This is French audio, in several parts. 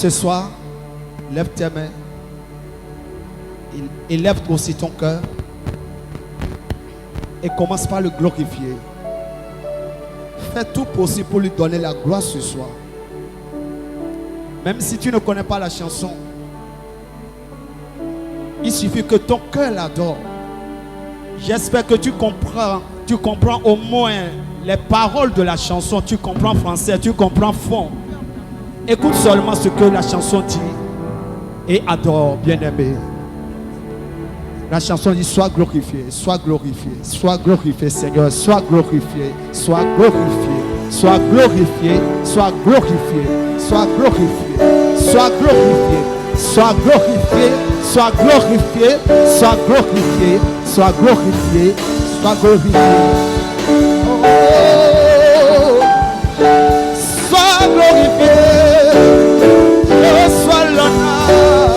Ce soir, lève tes mains. Élève aussi ton cœur. Et commence par le glorifier. Fais tout possible pour lui donner la gloire ce soir. Même si tu ne connais pas la chanson, il suffit que ton cœur l'adore. J'espère que tu comprends au moins les paroles de la chanson. Tu comprends français, tu comprends fond. Écoute seulement ce que la chanson dit et adore, bien-aimé. La chanson dit: sois glorifié, sois glorifié, sois glorifié, Seigneur, sois glorifié, sois glorifié, sois glorifié, sois glorifié, sois glorifié, sois glorifié, sois glorifié, sois glorifié, sois glorifié, sois glorifié, sois glorifié. Sois glorifié, sois l'honneur.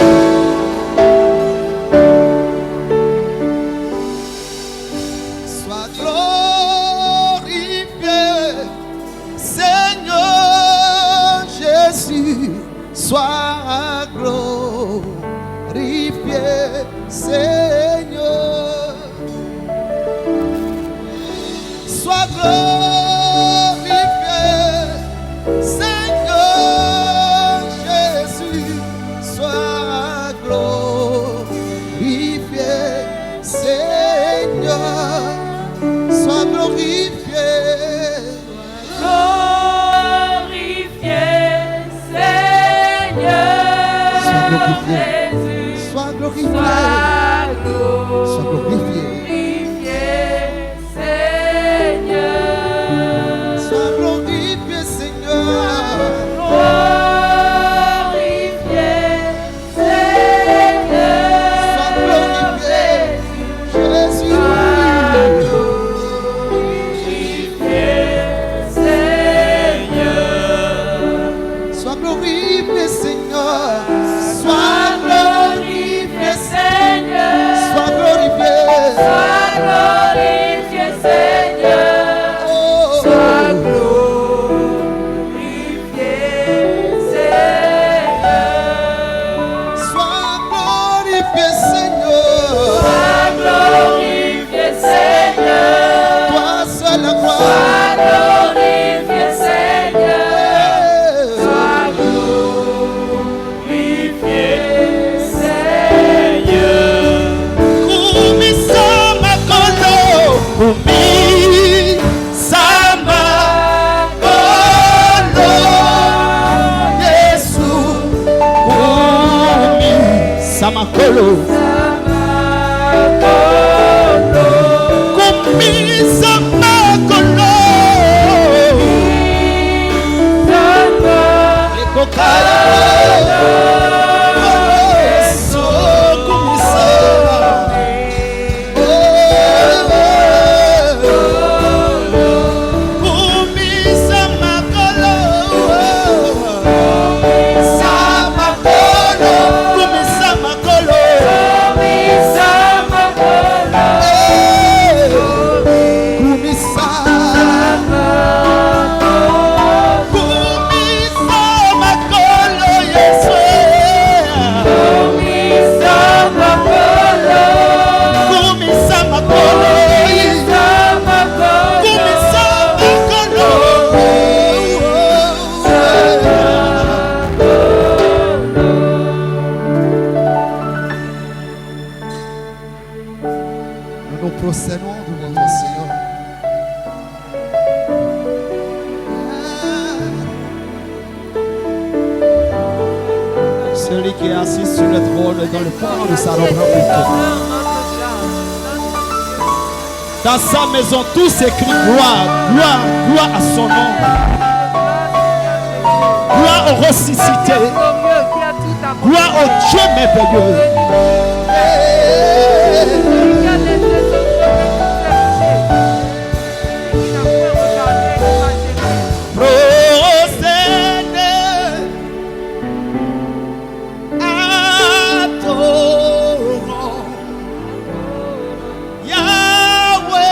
Sois glorifié, Seigneur Jésus. Sois glorifié, Seigneur. Sois glorifié, Seigneur Jésus. Sois glorifié, Seigneur. Sois glorifié. Glorifié, Seigneur. Sois glorifié. Jésus. Sois glorifié. Sois glorifié. Seigneur. Sois glorifié, Seigneur. Glorifié, Seigneur. Sois glorifié, Jésus. Glorifié, Seigneur. Sois glorifié, Seigneur. Sois glorifié, Seigneur. Sois glorifié. Sois glorifié, Seigneur. Oh. Sois glorifié, Seigneur. Sois glorifié, Seigneur. Sois glorifié, Seigneur. Toi seul la gloire. Sois glorifié, Seigneur. Sois glorifié, Seigneur. Kumisa makolo, kumisa makolo, Yesu. Kumisa makolo, kumisa makolo, ekokala. Yesu, kumisa. Kumisa makolo, kumisa makolo, kumisa makolo, kumisa, kumisa makolo, Yesu. Kumisa makolo, kumisa makolo. Nous nous procédons devant toi, Seigneur. Celui qui est assis sur le trône dans le fond de sa robe remplie. Dans sa maison, tout s'écrit gloire, gloire, gloire à son nom. Gloire au ressuscité. Gloire au Dieu merveilleux. Procédez, adorons Yahweh.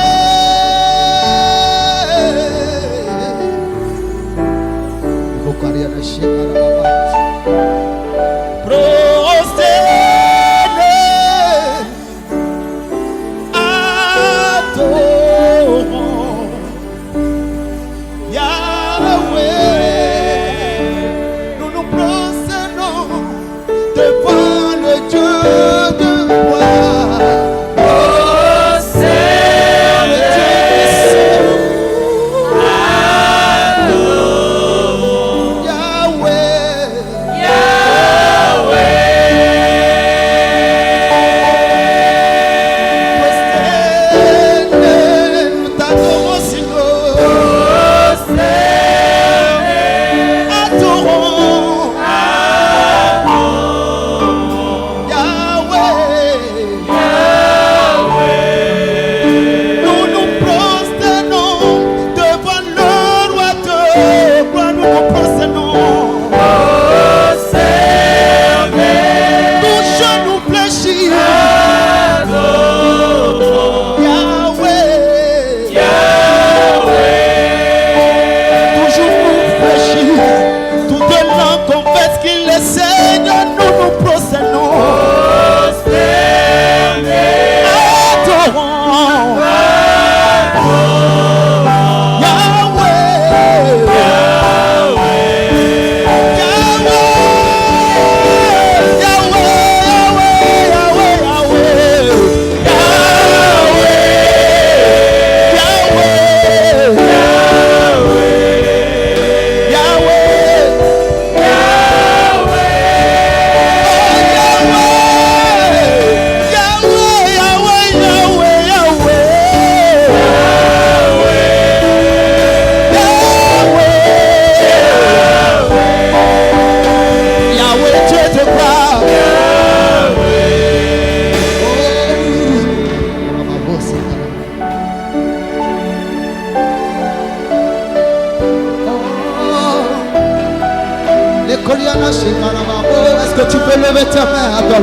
Il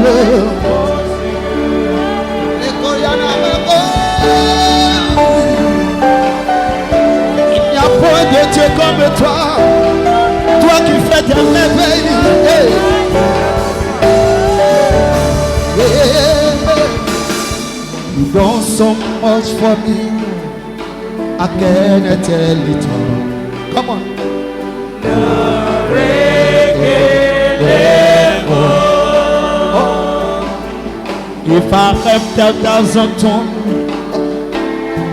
n'y a point de Dieu comme toi, toi qui fais des merveilles. Hey. You done so much for me, I can't tell it all. Come on. If I have 10,000 tons,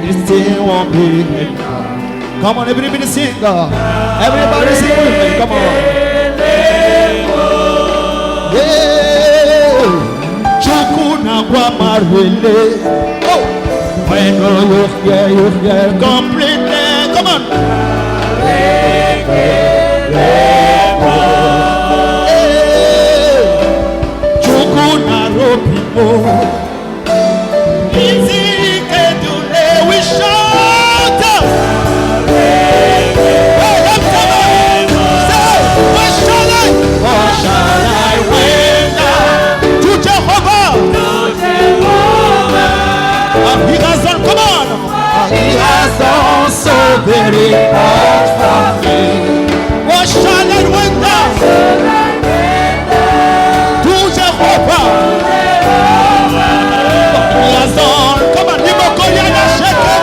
it still won't be enough. Come on, everybody sing. Everybody sing with me. Come on. Yeah. Chukuna Guamarwele. Oh. When you hear completely. Come on. Chukuna Ropipo. Easy Kedule. We shout. What shall I render to Jehovah? He has done, come on. He has done so very much for me. What shall I render to Jehovah? He has done, come on, Nimokoliana, shake it.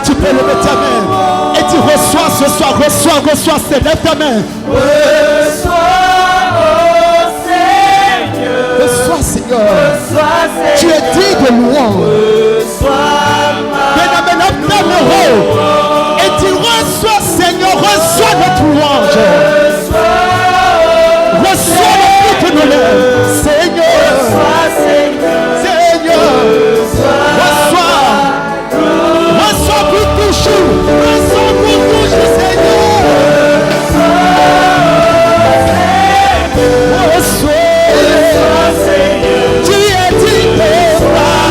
Tu peux lever ta main et tu reçois ce soir, reçois, lève ta main. Reçois Seigneur. Tu es digne de louange. Bien-aimé, lève ta main et tu reçois Seigneur, reçois notre louange. Reçois le fruit de nos lèvres. Seigneur. Seigneur. Reçois pour toujours, reçois pour toujours, Seigneur. Reçois, Seigneur. Tu es digne de gloire.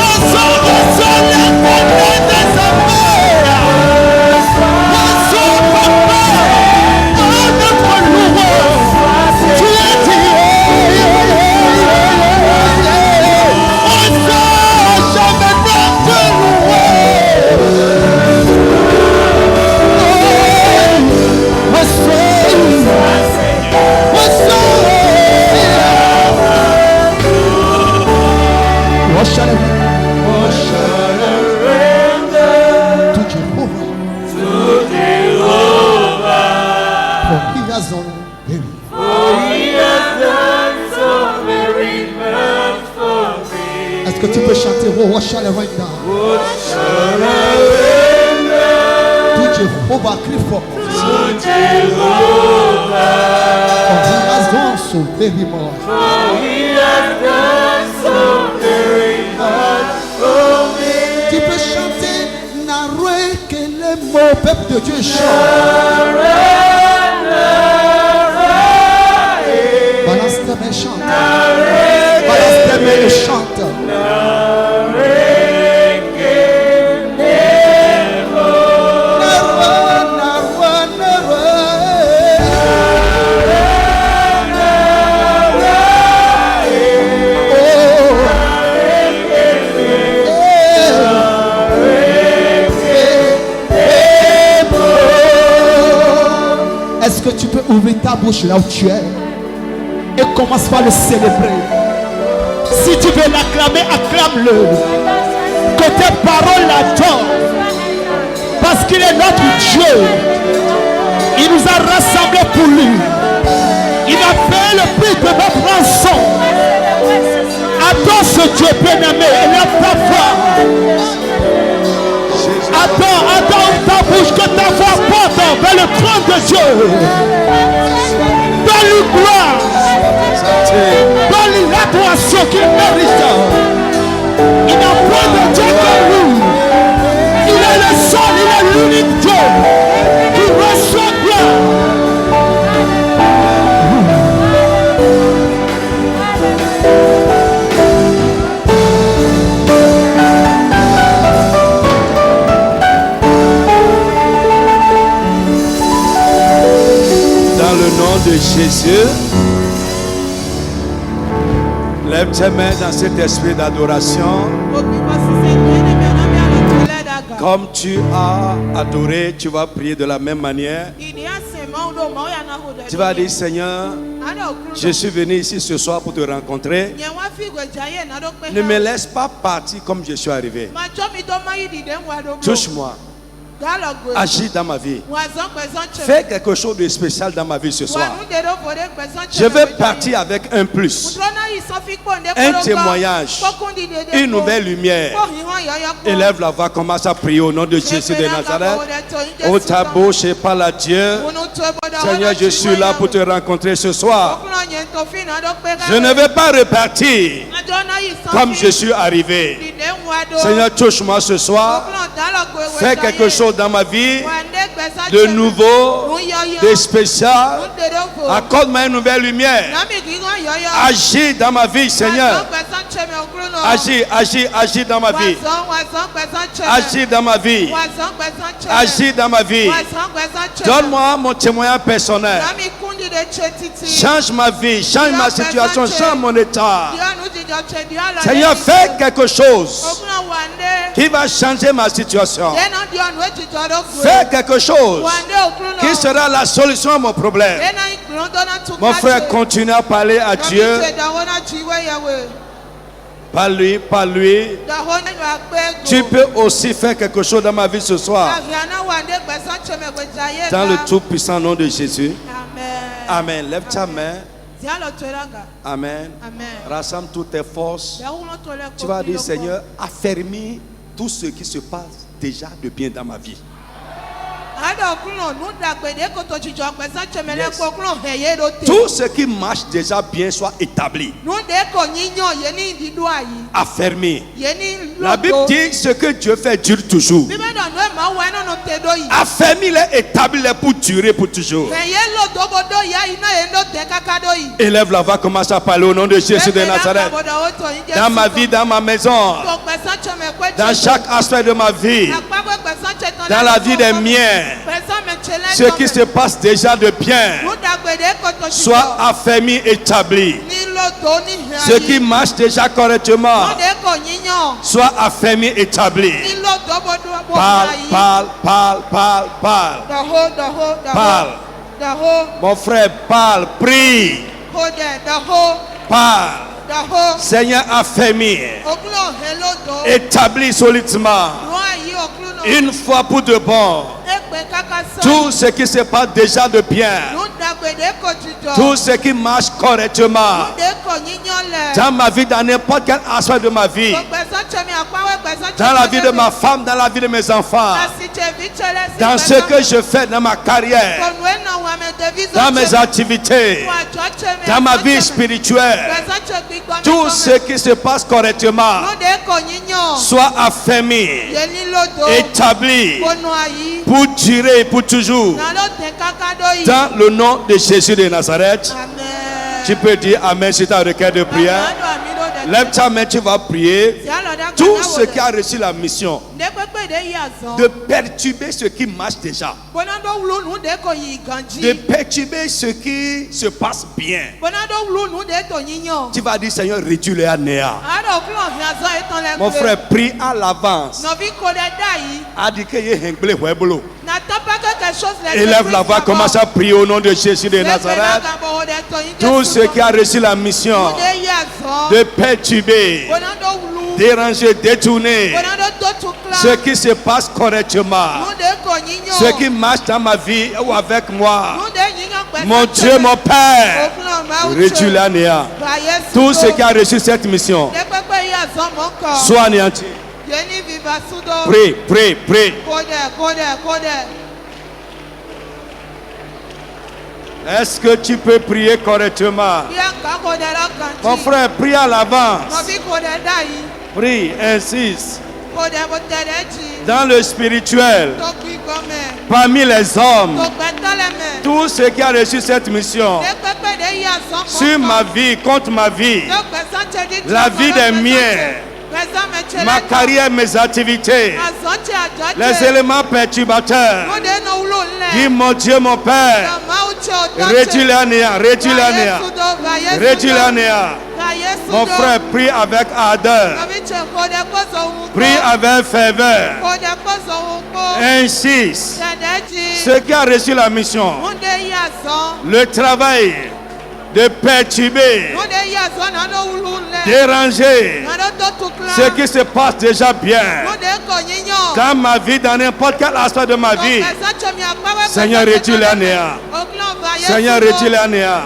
Reçois les bonheurs des affaires. Reçois, Papa, notre louange. Tu es digne. What shall I render to Jehovah? For he has done very much for me. Est-ce que tu peux chanter what shall I render? To Jehovah, crie fort. For he has done so very much. Tu peux chanter Naré que les mots peuple de Dieu chante. Balance tes mains, chante. Balance tes mains et chante. ouvrir ta bouche là où tu es et commence par le célébrer. Si tu veux l'acclamer, acclame-le. Que tes paroles l'adorent. Parce qu'il est notre Dieu. Il nous a rassemblés pour lui. Il a payé le prix de notre rançon. Adore ce Dieu bien-aimé. Élève ta voix. Adore ta bouche, que ta voix porte vers le trône de Dieu. Donne-lui gloire. Donne-lui l'adoration qu'il mérite. Il n'a point de Dieu comme lui. Il est le seul, il est l'unique Dieu qui reçoit gloire. De Jésus, lève tes mains dans cet esprit d'adoration. Comme tu as adoré, tu vas prier de la même manière. Tu vas dire, Seigneur, je suis venu ici ce soir pour te rencontrer. Ne me laisse pas partir comme je suis arrivé. Touche-moi. Agis dans ma vie. Fais quelque chose de spécial dans ma vie ce soir. Je vais partir avec un plus, un témoignage, une nouvelle lumière. Élève la voix, commence à prier au nom de Jésus de Nazareth. Oh ta bouche et parle à Dieu. Seigneur, je suis là pour te rencontrer ce soir. Je ne vais pas repartir comme je suis arrivé. Seigneur, touche-moi ce soir. Fais quelque chose dans ma vie de nouveau, de spécial. Accorde-moi une nouvelle lumière. Agis dans ma vie, Seigneur. Agis dans ma vie. Agis dans ma vie. Agis dans ma vie. Donne-moi mon témoignage personnel. Change ma vie, change ma situation, change mon état. Seigneur, fais quelque chose qui va changer ma situation. Fais quelque chose qui sera la solution à mon problème. Mon frère, continue à parler à Dieu. Par lui, par lui. Tu peux aussi faire quelque chose dans ma vie ce soir. Dans le tout-puissant nom de Jésus. Amen. Lève ta main. Amen. Rassemble toutes tes forces. Tu vas dire, Seigneur, affermis tout ce qui se passe déjà de bien dans ma vie. Tout ce qui marche déjà bien soit établi. Affermi. La Bible dit ce que Dieu fait dure toujours. Affermis-les, établis-les pour durer pour toujours. Élève la voix, commence à parler au nom de Jésus de Nazareth. Dans ma vie, dans ma maison, dans chaque aspect de ma vie, dans la vie des miens, ce qui se passe déjà de bien soit affermi, établi. Ce qui marche déjà correctement soit affermi, établi. Parle, parle, parle, parle, parle. Parle. Mon frère, parle, prie. Parle. Seigneur, affermi, établi solidement, une fois pour de bon, tout ce qui se passe déjà de bien, tout ce qui marche correctement dans ma vie, dans n'importe quel aspect de ma vie, dans la vie de ma femme, dans la vie de mes enfants, dans ce que je fais dans ma carrière, dans mes activités, dans ma vie spirituelle, tout ce qui se passe correctement soit affermi, établi pour durer pour toujours. Dans le nom de Jésus de Nazareth. Tu peux dire Amen si tu as un requête de prière. Lève ta main, tu vas prier. Tout ce qui a reçu la mission de perturber ce qui marche déjà, de perturber ce qui se passe bien, tu vas dire Seigneur, réduis-le à néant. Mon frère, prie à l'avance. Élève la voix, commence à prier au nom de Jésus de Nazareth. Tout ceux qui ont reçu la mission de perturber, déranger, détourner ce qui se passe correctement, ce qui marche dans ma vie ou avec moi. Mon Dieu, mon Père, réduis la néant. Tout ce qui a reçu cette mission soit anéanti. Prie, prie, prie. Est-ce que tu peux prier correctement? Mon frère, prie à l'avance. Prie, insiste. Dans le spirituel, parmi les hommes, tous ceux qui ont reçu cette mission sur ma vie, contre ma vie, la vie des miens, ma carrière, mes activités, les éléments perturbateurs, dis mon Dieu, mon Père, réduis la néant, réduis la néant, réduis la néant. Mon frère, prie avec ardeur, prie avec ferveur, insiste. Ceux qui ont reçu la mission, le travail de perturber, déranger ce qui se passe déjà bien dans ma vie, dans n'importe quel aspect de ma vie. Seigneur, réduis la néant. Seigneur, réduis la néant.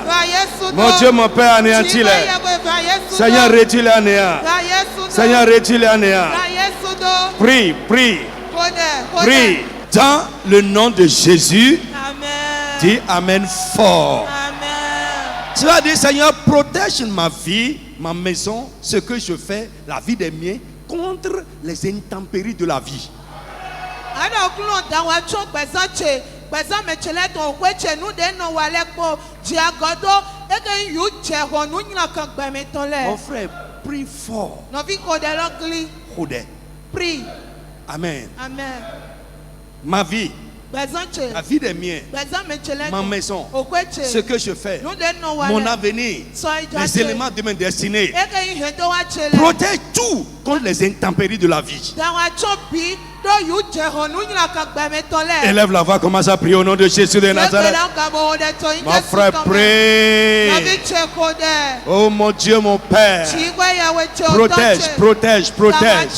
Mon Dieu, mon Père, anéantis-les. Seigneur, réduis la néant. Seigneur, réduis la néant. Prie, prie, prie. Dans le nom de Jésus, dis Amen fort. Tu vas dire, Seigneur, protège ma vie, ma maison, ce que je fais, la vie des miens, contre les intempéries de la vie. Mon frère, prie fort. Prie. Amen. Amen. Ma vie, la vie des miens, ma maison, ce que je fais, mon avenir, les éléments de ma destinée. Protège tout contre les intempéries de la vie. Élève la voix, commence à prier au nom de Jésus de Nazareth. Mon frère, prie. Oh mon Dieu, mon Père, protège, protège, protège.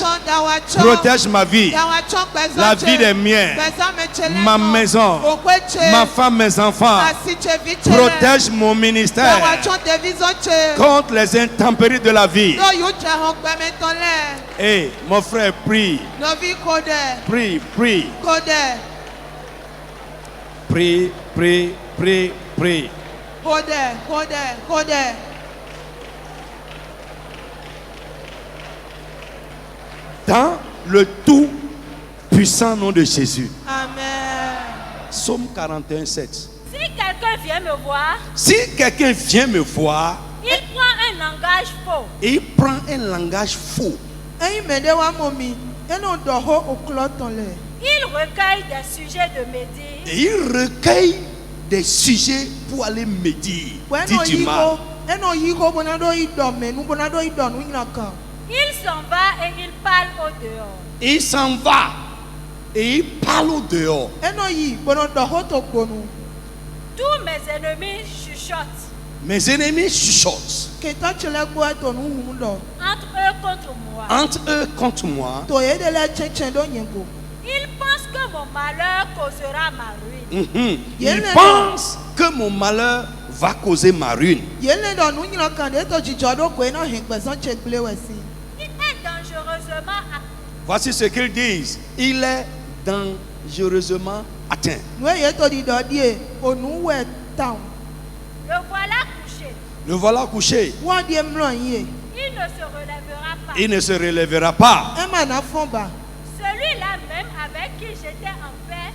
Protège ma vie, la vie des miens, ma maison, ma femme, mes enfants. Protège mon ministère contre les intempéries de la vie. Et mon frère, prie. Prie, prie. Prie, prie, prie, prie. Dans le tout puissant nom de Jésus. Amen. Psaume 41, 7. Si quelqu'un vient me voir, Si quelqu'un vient me voir, il prend un langage faux. et il prend un langage faux. Il recueille des sujets de médire. Et il recueille des sujets pour aller médire. Dit du mal. Il s'en va et il parle au dehors. Il s'en va et il parle au dehors. Tous mes ennemis chuchotent. Mes ennemis chuchotent Entre eux contre moi. Ils pensent que mon malheur causera ma ruine. Ils pensent que mon malheur va causer ma ruine. Il est dangereusement atteint. Voici ce qu'ils disent. Il est dangereusement atteint. Le voilà couché. Le voilà couché. Il ne se relèvera pas. Il ne se relèvera pas. Celui-là même avec qui j'étais en paix,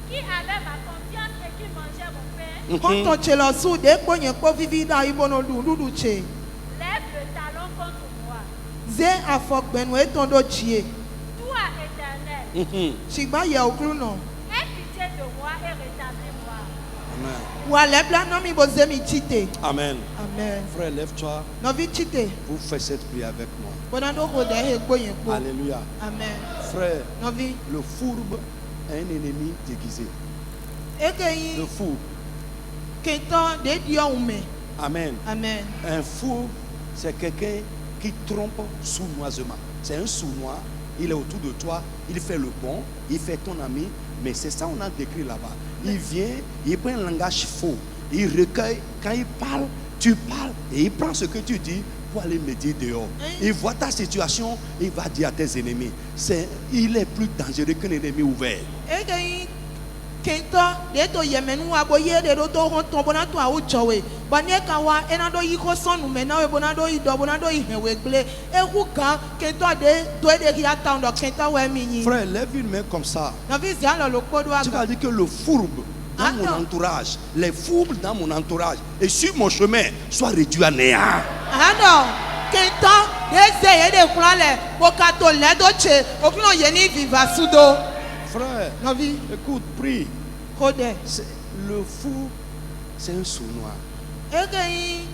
qui avait ma confiance et qui mangeait mon pain, lève le talon contre moi. Toi, Éternel, aie pitié de moi et rétablis-moi. Amen. Amen. Frère, lève-toi. Vous faites cette prière avec moi. Alléluia. Amen. Frère, le fourbe un ennemi déguisé. Eke Le fou. ketan de dio ume. Amen. Amen. Un fou, c'est quelqu'un qui trompe sournoisement. C'est un sournois, il est autour de toi, il fait le bon, il fait ton ami, mais c'est ça qu'on a décrit là-bas. Il vient, il prend un langage faux, il recueille, quand il parle, tu parles, et il prend ce que tu dis pour aller me dire dehors. Il voit ta situation, il va dire à tes ennemis. Il est plus dangereux qu'un ennemi ouvert. Eke ketan de to yemenu aboye de do to honton bonato a uchowe. Banye kawa enado yiko sonu menawe bonado ido bonado ihewe gle. Eku kan ketan de do de ria town do ketan we minyi. Frère, lève une main comme ça. Na visi alo lo kodo Tu vas aga. dire que le fourbe dans mon entourage, les fourbes dans mon entourage et sur mon chemin soient réduits à néant. Ano ketan de zeye de kulale bokato ledo che okuno yeni viva sudo. Frère, Na vi écoute, prie. kode. Le fou, c'est un sournois. Eke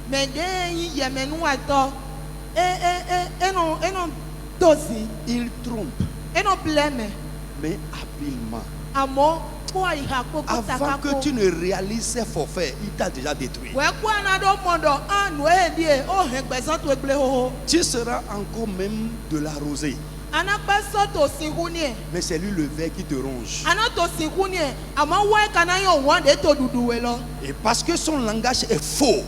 mede yemenu ato. Eno dozi. Il trompe, Eno bleme. mais habilement. Amo kwa ihako Avant que tu ne réalises ses forfaits, il t'a déjà détruit. we kwa na do mondo anu edie o hegbezan to egle ho. Tu seras encore même de la rosée, Anapeso to singunie. mais c'est lui le ver qui te ronge. Ana to singunie. Ama wa kana yo wan de to duduwe lo. Et parce que son langage est faux,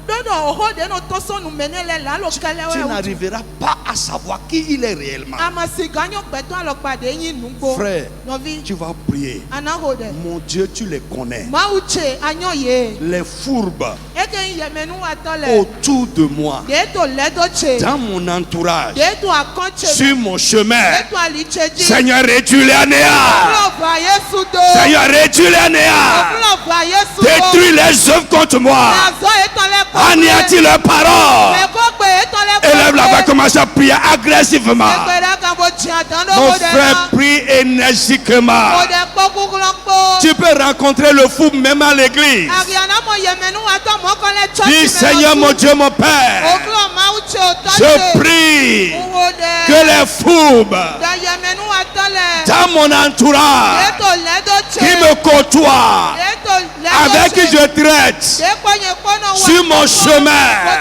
Dodo oho de no to sonu menele la lo tu kalewe. n'arriveras pas à savoir qui il est réellement. Ama siganyo beto alo pade yin nungbo. Frère, Novi. tu vas prier. Ana hode. Mon Dieu, tu les connais. Mauche anyo ye. Les fourbes Eke yemenu atole. autour de moi, De to ledo che. dans mon entourage, De to akonche. sur mon chemin. De to alicheji. Seigneur, réduis-les à néant. Okulova Yesu do. Seigneur, réduis-les à néant. Okulova Yesu do. Détruis les œuvres contre moi. Azo etole ko. Anéantis leurs paroles. Me ko gbe etole ko. Élève la voix, commence à prier agressivement. Egbera kan bo ji adando Mon mo de frère, na. prie énergiquement. Mo de po kukulokpo. Tu peux rencontrer le fou même à l'église. Ariana mo yemenu ato mo ko le church. Dis, Seigneur mon Dieu, mon Père, Okulo mauche otache. je prie Uwode. que les fourbes Da yemenu atole. dans mon entourage Eto ledo che. qui me côtoient, Eto ledo avec qui che. je traite De kwenye kono wa. sur mon chemin,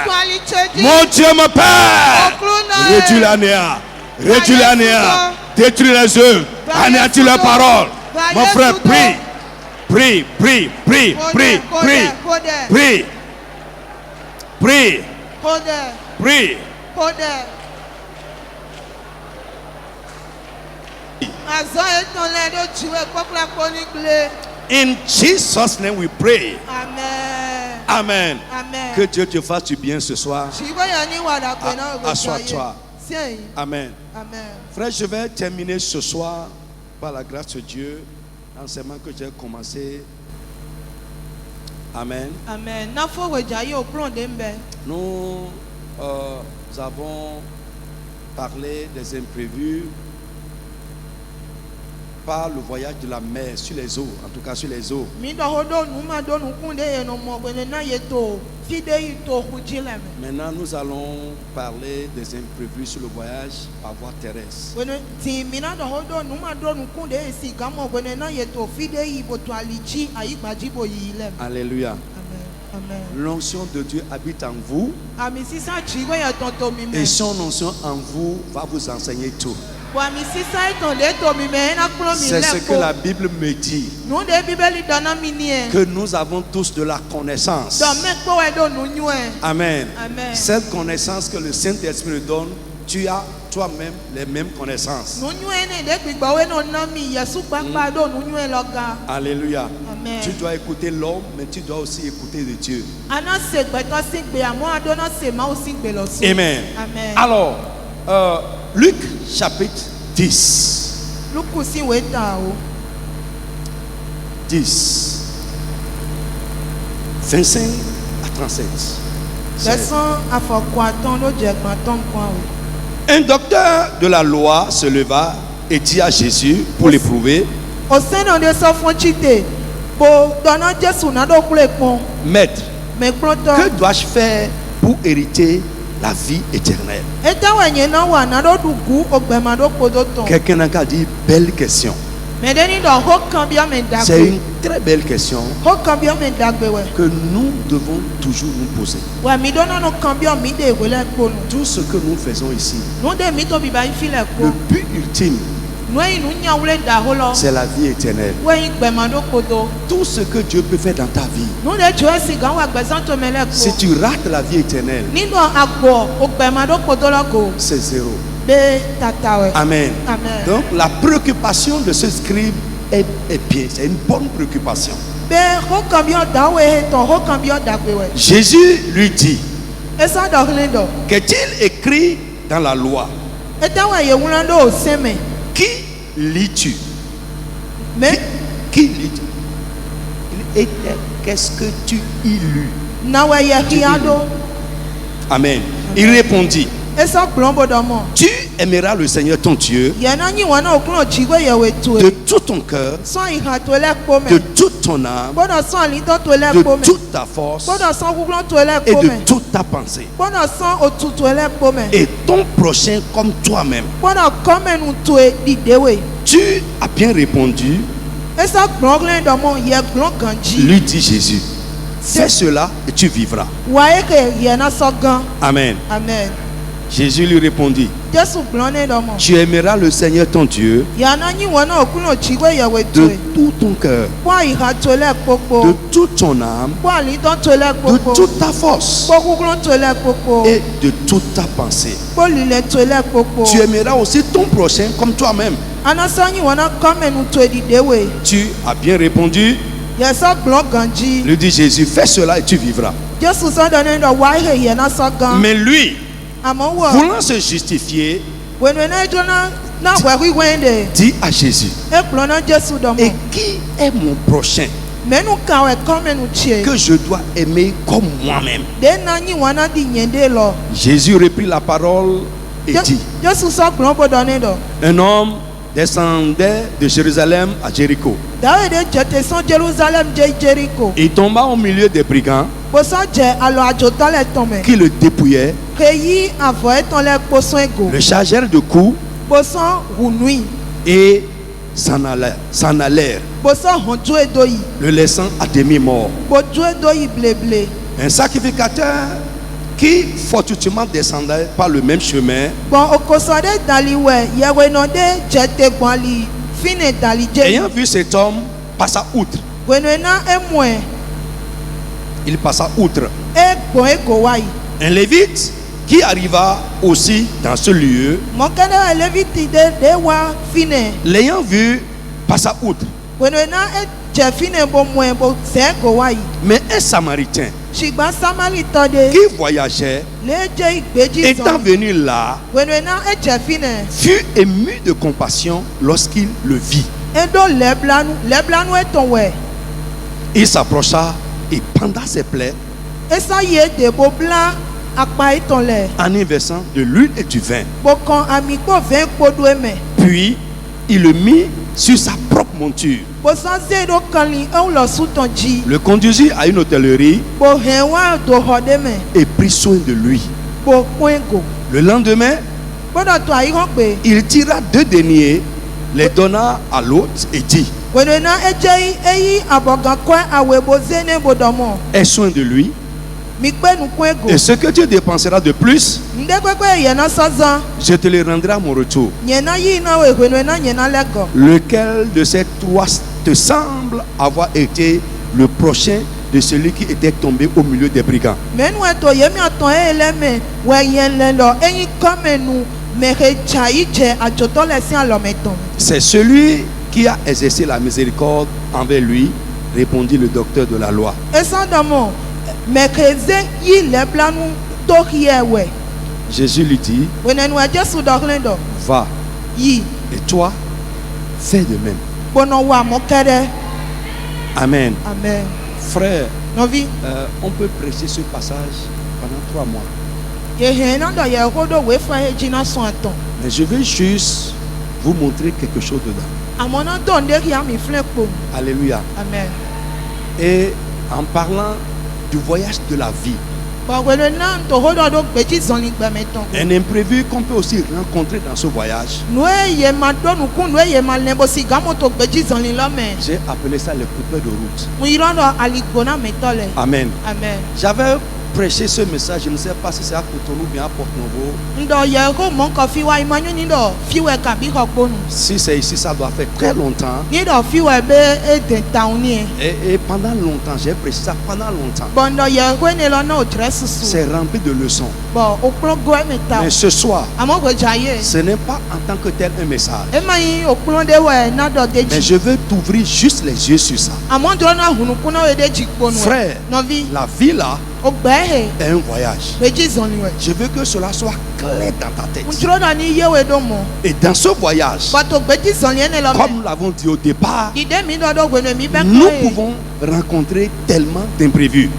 Otu alicheji. mon Dieu, mon Père, réduis la néant, réduis la néant, détruis les œuvres, anéantis leurs paroles. Mon frère, prie, prie, prie, prie, prie, prie, prie, prie, Kode. prie. Kode. Azo eton ledo chiwe kokla konigle. In Jesus' name we pray. Amen. Amen. Amen. Que Dieu te fasse du bien ce soir. Chiwe yani wada kwena ogo Assois-toi. Tiens. Amen. Amen. Frère, je vais terminer ce soir par la grâce de Dieu l'enseignement que j'ai commencé. Amen. Amen. Nafo wejaye oklon dembe. Nous avons parlé des imprévus par le voyage de la mer sur les eaux, en tout cas sur les eaux. Mi do hodo numa do nukunde yeno mo gwene na yeto. Fide yito hujileme. Maintenant, nous allons parler des imprévus sur le voyage par voie terrestre. Gwene ti mina do hodo numa do nukunde esi gamo gwene na yeto fide yibo to alichi ayigbajibo yileme. Alléluia. Amen. Amen. L'onction de Dieu habite en vous Ami sisa chiwe ya tonto mime. et son onction en vous va vous enseigner tout. Ami sisa itonde to mime na klo mi C'est ce que lepo. la Bible me dit, Nou de bibeli dona minie. que nous avons tous de la connaissance. Do mekpo we do nu nyue. Amen. Amen. Cette connaissance que le Saint-Esprit nous donne, tu as toi-même les mêmes connaissances. Nu nyue ne de gbigba we no na mi Yesu papa do nu nyue loga. Alléluia. Amen. Tu dois écouter l'homme, mais tu dois aussi écouter de Dieu. Ana se gbeto si gbe amo ado na se ma o si gbe lo so. Amen. Amen. Alors, Luc chapitre 10. Luku si we ta o. 10. 25 à 37. Leson afoko aton lo je gban ton kwa o. Un docteur de la loi se leva et dit à Jésus pour l'éprouver, O se no de so fun chite. Bo dona Jesu na do kule pon. Maître, Me pronto. que dois-je faire pour hériter la vie éternelle? Eta wenye na wa na do dugu ogbe ma do podo ton. Quelqu'un a dit, belle question. C'est une très belle question que nous devons toujours nous poser. Tout ce que nous faisons ici, le but ultime, c'est la vie éternelle. Tout ce que Dieu peut faire dans ta vie, si tu rates la vie éternelle, c'est zéro. Amen. Donc la préoccupation de ce scribe est bien, c'est une bonne préoccupation. Jésus lui dit, qu'est-il écrit dans la loi? Qui lis-tu? Qui lis-tu? Et qu'est-ce que tu y lus? Amen. Il répondit, tu aimeras le Seigneur ton Dieu de tout ton cœur, de toute ton âme, de toute ta force et de toute ta pensée, et ton prochain comme toi-même. Tu as bien répondu, lui dit Jésus. Fais cela et tu vivras. Amen. Amen. Jésus lui répondit, tu aimeras le Seigneur ton Dieu de tout ton cœur, de toute ton âme, de toute ta force et de toute ta pensée. Tu aimeras aussi ton prochain comme toi-même. Tu as bien répondu, lui dit Jésus, fais cela et tu vivras. Mais lui, voulant se justifier, dit à Jésus, et qui est mon prochain que je dois aimer comme moi-même? Jésus reprit la parole et dit, un homme descendait de Jérusalem à Jéricho. Il tomba au milieu des brigands qui le dépouillaient, le chargèrent de coups et s'en allèrent, le laissant à demi-mort. Un sacrificateur qui fortuitement descendait par le même chemin, ayant vu cet homme, passa outre. Il passa outre. Un lévite qui arriva aussi dans ce lieu, l'ayant vu, passa outre. Mais un Samaritain qui voyageait, étant venu là, fut ému de compassion lorsqu'il le vit. Il s'approcha et banda ses plaies en y versant de l'huile et du vin. Puis il le mit sur sa propre monture, le conduisit à une hôtellerie et prit soin de lui. Le lendemain, il tira 2 deniers, les donna à l'hôte et dit, aie soin de lui, et ce que tu dépenseras de plus, je te le rendrai à mon retour. Lequel de ces 3 te semble avoir été le prochain de celui qui était tombé au milieu des brigands? C'est celui qui a exercé la miséricorde envers lui, répondit le docteur de la loi. Jésus lui dit, va, et toi, fais de même. Amen. Amen. Frère, on peut prêcher ce passage pendant 3 mois. Mais je vais juste vous montrer quelque chose dedans. Alléluia. Amen. Et en parlant du voyage de la vie, Un imprévu qu'on peut aussi rencontrer dans ce voyage. J'ai appelé ça le coupé de route. Amen. Amen. J'avais prêché ce message, je ne sais pas si c'est à Cotonou ou bien à Porto-Novo. Si c'est ici, ça doit faire très longtemps. Et pendant longtemps, j'ai prêché ça pendant longtemps. C'est rempli de leçons. Mais ce soir, ce n'est pas en tant que tel un message. Mais je veux t'ouvrir juste les yeux sur ça. Frère, la vie là est un voyage. Je veux que cela soit clair dans ta tête. Et dans ce voyage, comme nous l'avons dit au départ, nous pouvons rencontrer tellement d'imprévus.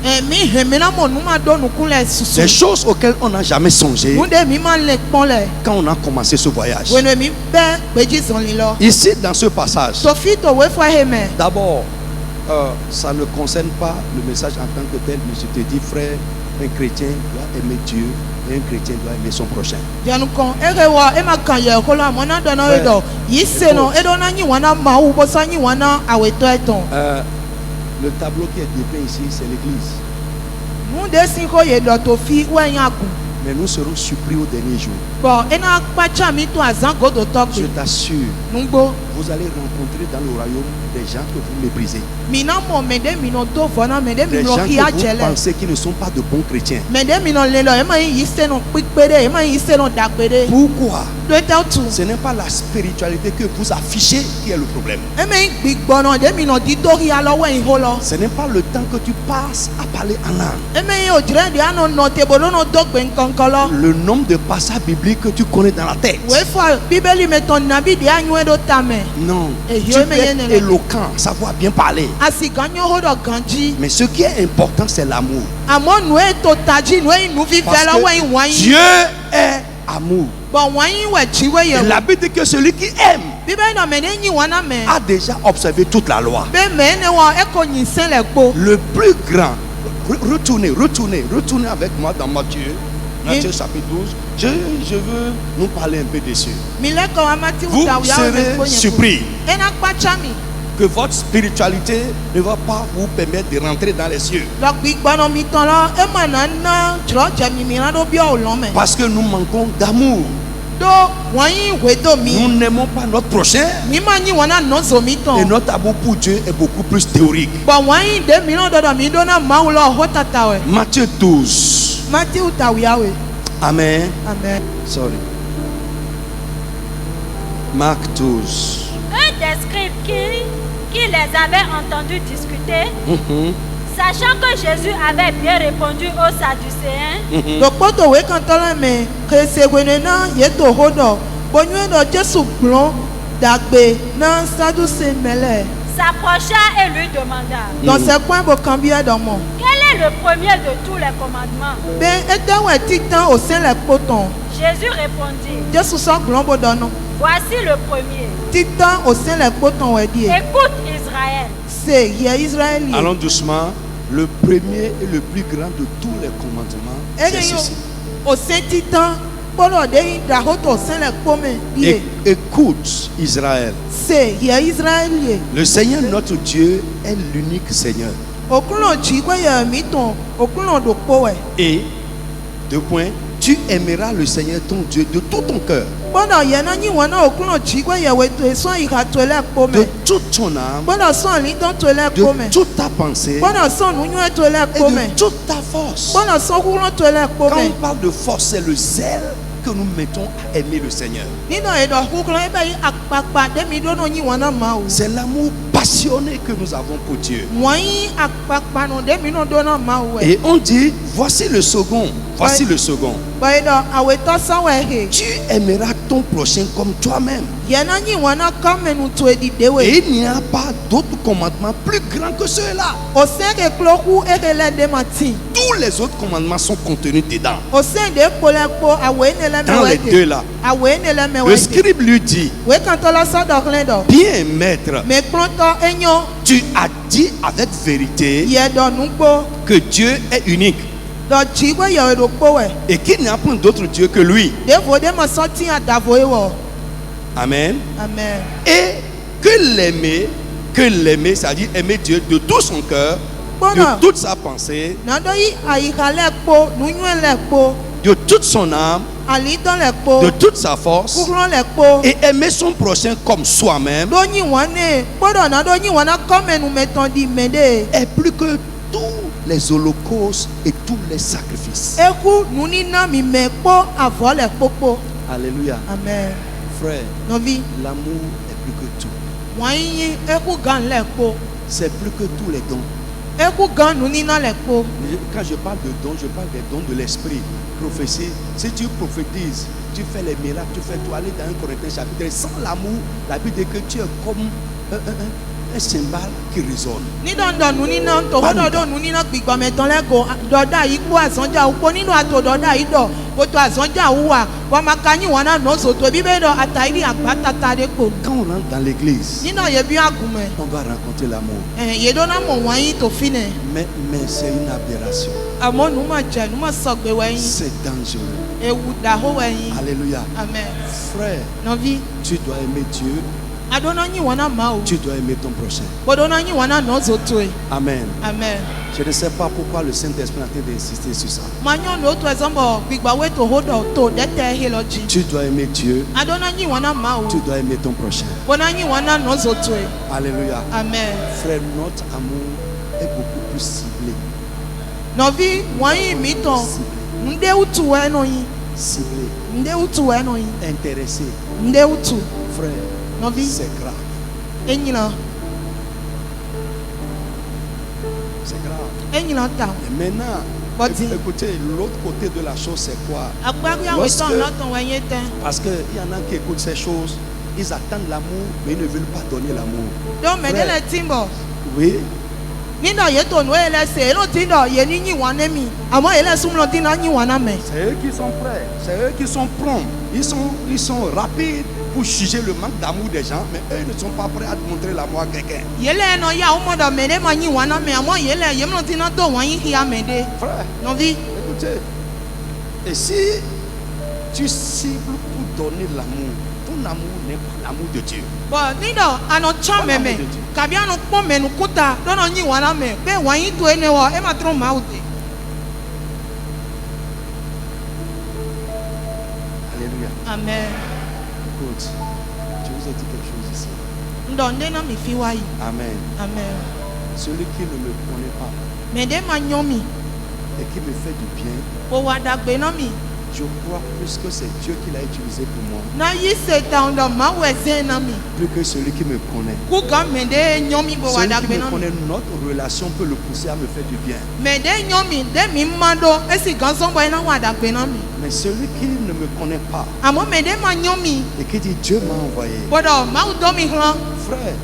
Des choses auxquelles on n'a jamais songé quand on a commencé ce voyage. Ici, dans ce passage, d'abord, ça ne concerne pas le message en tant que tel, mais je te dis, frère, un chrétien doit aimer Dieu et un chrétien doit aimer son prochain. Le tableau qui est dépeint ici, c'est l'église. Mais nous serons surpris au dernier jour. Je t'assure, vous allez rencontrer dans le royaume des gens que vous méprisez. Des gens que vous pensez qui ne sont pas de bons chrétiens. Pourquoi? Ce n'est pas la spiritualité que vous affichez qui est le problème. Ce n'est pas le temps que tu passes à parler en langue. Le nombre de passages bibliques que tu connais dans la tête. Non, tu es éloquent, savoir bien parler. Mais ce qui est important, c'est l'amour. Parce que Dieu est amour. Et la Bible dit que celui qui aime a déjà observé toute la loi. Le plus grand, retournez avec moi dans Matthieu. Matthieu chapitre 12. Je veux nous parler un peu dessus. Vous serez surpris que votre spiritualité ne va pas vous permettre de rentrer dans les cieux. Parce que nous manquons d'amour. Nous n'aimons pas notre prochain. Et notre amour pour Dieu est beaucoup plus théorique. Matthieu 12. Amen. Amen. Sorry. Marc 12. Un des scribes qui les avait entendus discuter, sachant que Jésus avait bien répondu aux Sadducéens, s'approcha et lui demanda, quel est le premier de tous les commandements? Jésus répondit, voici le premier. Écoute Israël. Allons doucement. Le premier et le plus grand de tous les commandements, c'est ceci. Écoute Israël. Le Seigneur notre Dieu est l'unique Seigneur. Et deux points, tu aimeras le Seigneur ton Dieu de tout ton cœur, de toute ton âme, de toute ta pensée et de toute ta force. Quand on parle de force, c'est le zèle que nous mettons à aimer le Seigneur. C'est l'amour passionné que nous avons pour Dieu. Et on dit, voici le second. Voici le second. Tu aimeras ton prochain comme toi-même. Et il n'y a pas d'autre commandement plus grand que ceux-là. Tous les autres commandements sont contenus dedans. Dans les deux là. Le scribe lui dit, bien maître, tu as dit avec vérité que Dieu est unique. Et qu'il n'y a point d'autre Dieu que lui. Amen. Amen. Et que l'aimer, c'est-à-dire aimer Dieu de tout son cœur, de toute sa pensée, de toute son âme, de toute sa force, et aimer son prochain comme soi-même, est plus que tous les holocaustes et tous les sacrifices. Alléluia. Amen. Frère, l'amour est plus que tout. C'est plus que tous les dons. Quand je parle de dons, je parle des dons de l'esprit. Prophétie, si tu prophétises, tu fais les miracles, tu fais tout. Aller dans 1 Corinthiens chapitre. Sans l'amour, la Bible dit que tu es comme un cymbale qui résonne. Quand on entre dans l'église, on doit rencontrer l'amour. Mais c'est une aberration. C'est dangereux. Alléluia. Amen. Frère, tu dois aimer Dieu. Tu dois aimer ton prochain. Amen. Amen. Je ne sais pas pourquoi le Saint-Esprit est en train d'insister sur ça. Tu dois aimer Dieu. Tu dois aimer ton prochain. Alléluia. Amen. Frère, notre amour est beaucoup plus ciblé. Ciblé. Intéressé. Frère, c'est grave. C'est grave. Et maintenant, écoutez, l'autre côté de la chose, c'est quoi? Parce qu'il y en a qui écoutent ces choses, ils attendent l'amour, mais ils ne veulent pas donner l'amour. Oui. C'est eux qui sont prêts, c'est eux qui sont prompts. Ils sont rapides pour juger le manque d'amour des gens, mais eux ne sont pas prêts à montrer l'amour à quelqu'un. Frère, écoutez, et si tu cibles pour donner l'amour, ton amour n'est pas l'amour de Dieu. Alléluia. Amen. Écoute, je vous ai dit quelque chose ici. Amen. Amen. Celui qui ne me connaît pas et qui me fait du bien, je crois plus que c'est Dieu qui l'a utilisé pour moi, plus que celui qui me connaît. Celui qui me connaît, notre relation peut le pousser à me faire du bien. Mais celui qui ne me connaît pas et qui dit Dieu m'a envoyé, frère,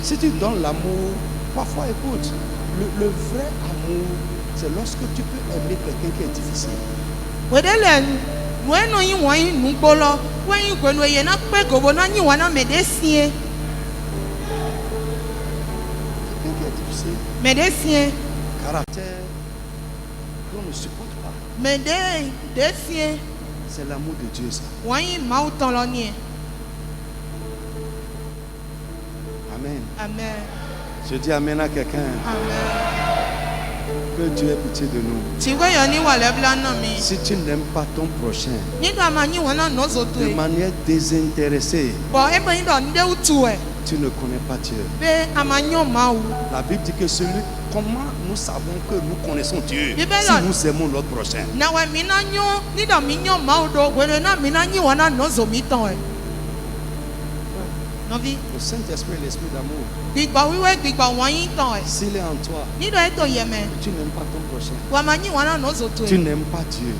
si tu donnes l'amour, parfois écoute, le vrai amour, c'est lorsque tu peux aimer quelqu'un qui est difficile. Quelqu'un qui est difficile, caractère qu'on ne supporte pas. C'est l'amour de Dieu, ça. Amen. Amen. Je dis amen à quelqu'un. Amen. Que Dieu ait pitié de nous. Si tu n'aimes pas ton prochain de manière désintéressée, tu ne connais pas Dieu. La Bible dit que comment nous savons que nous connaissons Dieu si nous aimons notre prochain? Le Saint-Esprit est l'esprit d'amour. S'il est en toi, tu n'aimes pas ton prochain, tu n'aimes pas Dieu,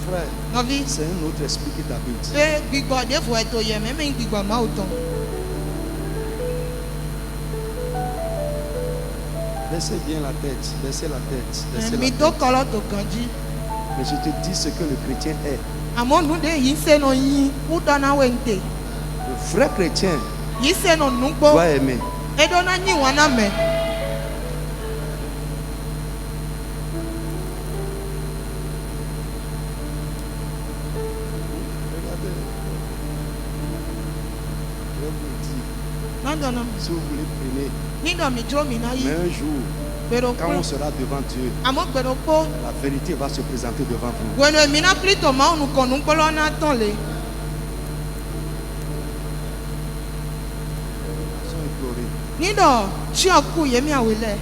frère, c'est un autre esprit qui t'habite. Baissez bien la tête, baissez la tête, baissez la tête. Mais je te dis ce que le chrétien est. Le vrai chrétien doit aimer. Si vous voulez, prenez. Mais un jour, quand on sera devant Dieu, la vérité va se présenter devant vous.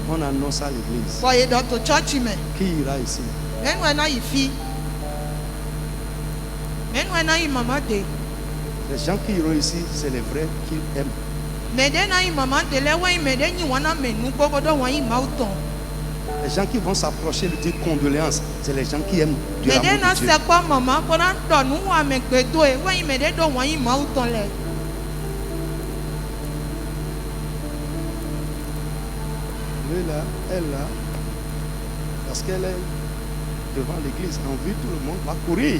On annonce à l'église. Qui ira ici? Les gens qui iront ici, c'est les vrais qui aiment. Les gens qui vont s'approcher de dire condoléances, c'est les gens qui aiment Dieu. Elle là, parce qu'elle est devant l'église, en vue, tout le monde va courir.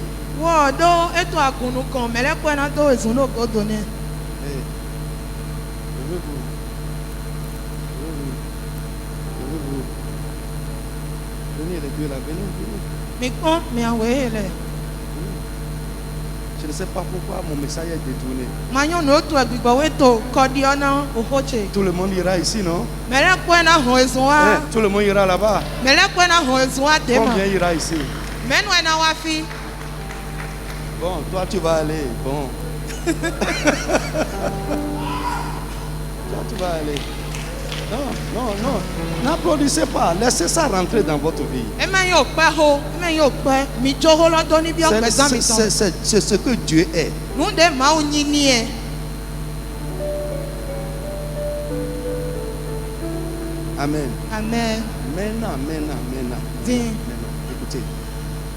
Venez les deux là, venez. Je ne sais pas pourquoi mon message est détourné. Tout le monde ira ici, non? Tout le monde ira là-bas. Combien ira ici? Bon, toi tu vas aller. Bon. Toi tu vas aller. Non. N'applaudissez pas. Laissez ça rentrer dans votre vie. C'est ce que Dieu est. Amen. Maintenant. Écoutez,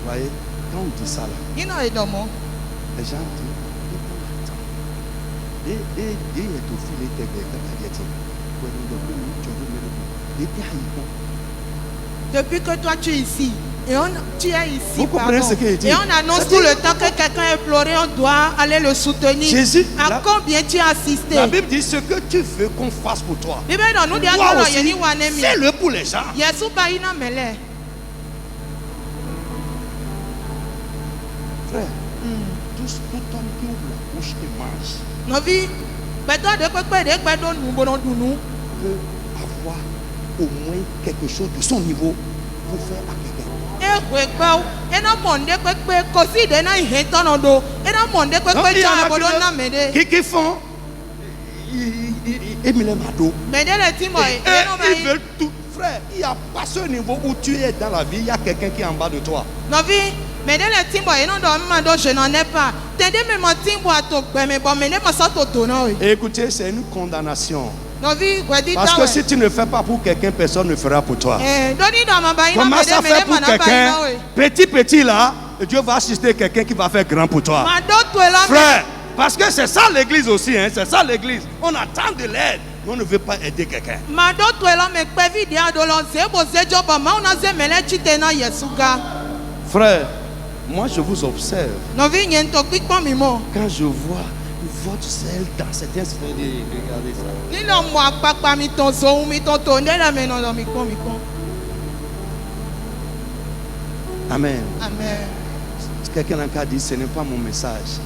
voyez, quand on dit ça là, les gens disent, depuis que toi tu es ici et tu es ici, et on annonce tout le temps que quelqu'un est pleuré, on doit aller le soutenir. Jésus, à combien tu as assisté? La Bible dit ce que tu veux qu'on fasse pour toi. Fais-le pour les gens. Frère, tout homme qui ouvre la bouche et mange peut avoir au moins quelque chose de son niveau pour faire à quelqu'un. Qui font ils veulent tout. Frère, il n'y a pas ce niveau où tu es dans la vie, il y a quelqu'un qui est en bas de toi. Écoutez, c'est une condamnation. Parce que si tu ne fais pas pour quelqu'un, personne ne fera pour toi. Commence à faire pour quelqu'un. Petit là, Dieu va assister quelqu'un qui va faire grand pour toi. Frère, parce que c'est ça l'église aussi. C'est ça l'église. On attend de l'aide. On ne veut pas aider quelqu'un. Frère, moi je vous observe. Quand je vois votre zèle dans certains sphères, regardez ça. Amen. Quelqu'un a dit ce n'est pas mon message.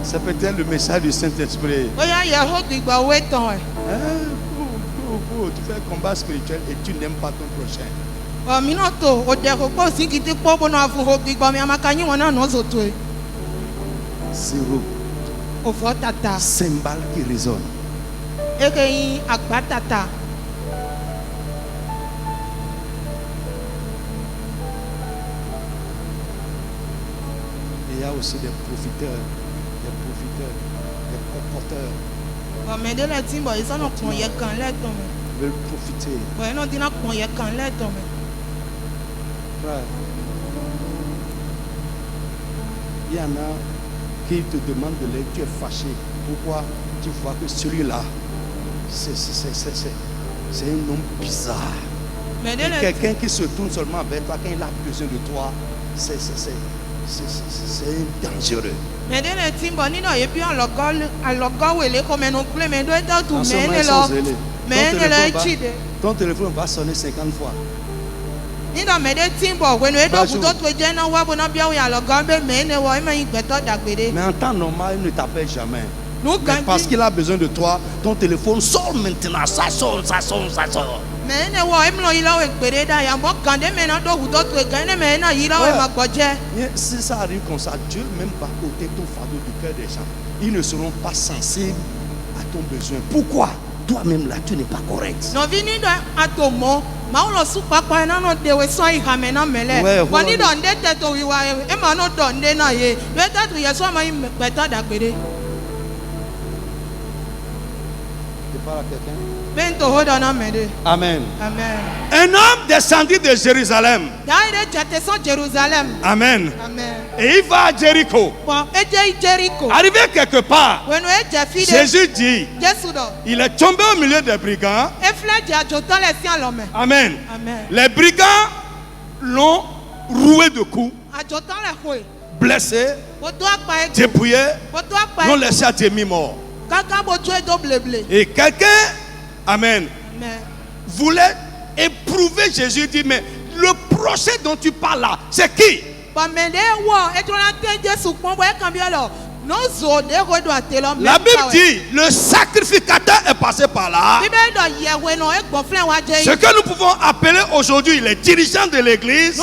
C'est peut-être le message du Saint-Esprit. Tu fais un combat spirituel et tu n'aimes pas ton prochain. Zéro. Cymbale qui résonne. Il y a aussi des profiteurs, des colporteurs. Veulent profiter. Frère, il y en a qui te demandent de l'aide, tu es fâché. Pourquoi? Tu vois que celui-là, c'est un homme bizarre. Quelqu'un qui se tourne seulement vers toi quand il a besoin de toi, c'est dangereux. Ton téléphone va sonner 50 fois. Mais en temps normal, il ne t'appelle jamais. Mais parce qu'il a besoin de toi, ton téléphone sort maintenant. Ça sonne, ça sonne, ça sonne. Si ça arrive comme ça, Dieu même va ôter ton fardeau du cœur des gens. Ils ne seront pas sensibles à ton besoin. Pourquoi? Toi-même là, tu n'es pas correct. Tu parles à quelqu'un? Amen. Amen. Un homme descendit de Jérusalem. Amen. Et il va à Jéricho. Arrivé quelque part, Jésus dit, il est tombé au milieu des brigands. Amen. Les brigands l'ont roué de coups, blessé, dépouillé, l'ont laissé à demi-mort. Et quelqu'un, amen, voulait éprouver Jésus. Il dit, mais le prochain dont tu parles là, c'est qui? La Bible dit, le sacrificateur est passé par là. Ce que nous pouvons appeler aujourd'hui les dirigeants de l'église,